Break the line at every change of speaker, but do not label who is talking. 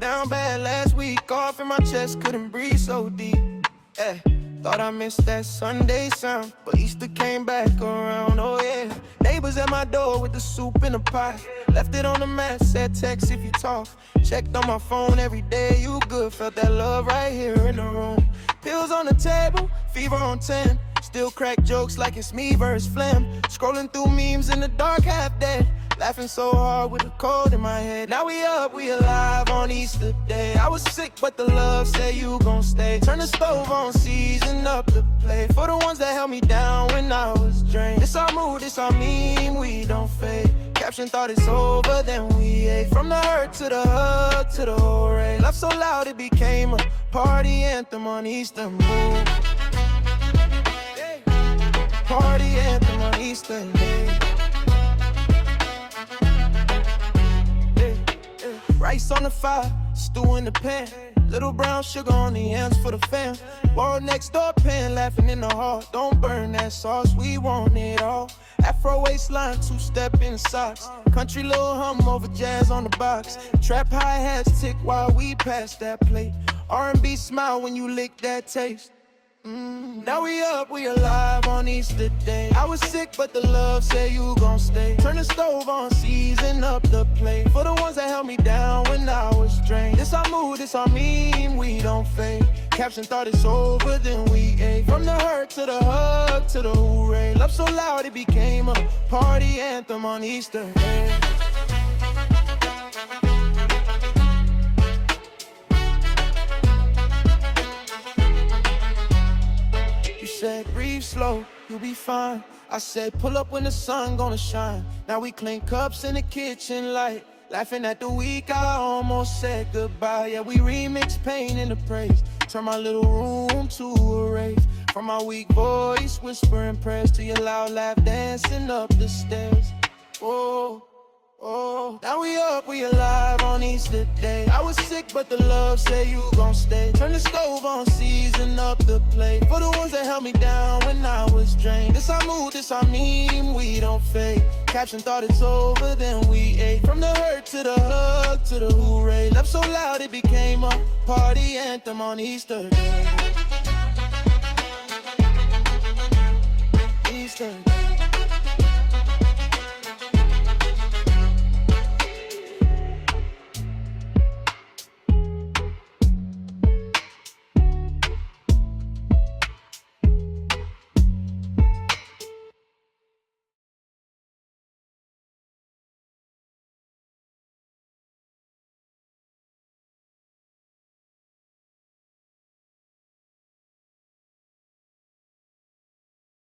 down bad last week, off in my chest, couldn't breathe so deep. Yeah, thought I missed that Sunday sound, but Easter came back around, oh yeah. Neighbors at my door with the soup in a pot, left it on the mat, said text if you talk. Checked on my phone every day, you good, felt that love right here in the room. Pills on the table, fever on 10, still crack jokes like it's me versus Phlegm. Scrolling through memes in the dark, half dead, laughing so hard with a cold in my head. Now we up, we alive on Easter Day. I was sick, but the love said you gon' stay. Turn the stove on, season up the plate. For the ones that held me down when I was drained. This our mood, this our meme, we don't fade. Caption thought it's over, then we ate. From the hurt to the hug to the hooray. Laughed so loud it became a party anthem on Easter Moon. Party anthem on Easter Day. Rice on the fire, stew in the pan. Little brown sugar on the ends for the fam. Borrowed next door pen, laughing in the hall. Don't burn that sauce, we want it all. Afro waistline, two-step in socks. Country little hum over jazz on the box. Trap hi-hats tick while we pass that plate. R&B smile when you lick that taste. Now we up, we alive on Easter Day. I was sick, but the love said you gon' stay. Turn the stove on, season up the plate. For the ones that held me down when I was drained. This our mood, this our meme, we don't fade. Caption thought it's over, then we ate. From the hurt to the hug to the hooray. Love so loud it became a party anthem on Easter Day. Said breathe slow, you'll be fine. I said pull up when the sun gonna shine. Now we clean cups in the kitchen light, laughing at the week I almost said goodbye. Yeah, we remix pain into praise, turn my little room to a rave. From my weak voice whispering prayers to your loud laugh dancing up the stairs. Whoa. Oh, now we up, we alive on Easter Day. I was sick, but the love said you gon' stay. Turn the stove on, season up the plate. For the ones that held me down when I was drained. This our mood, this our meme, we don't fade. Caption thought it's over, then we ate. From the hurt to the hug to the hooray. Love so loud it became a party anthem on Easter Day.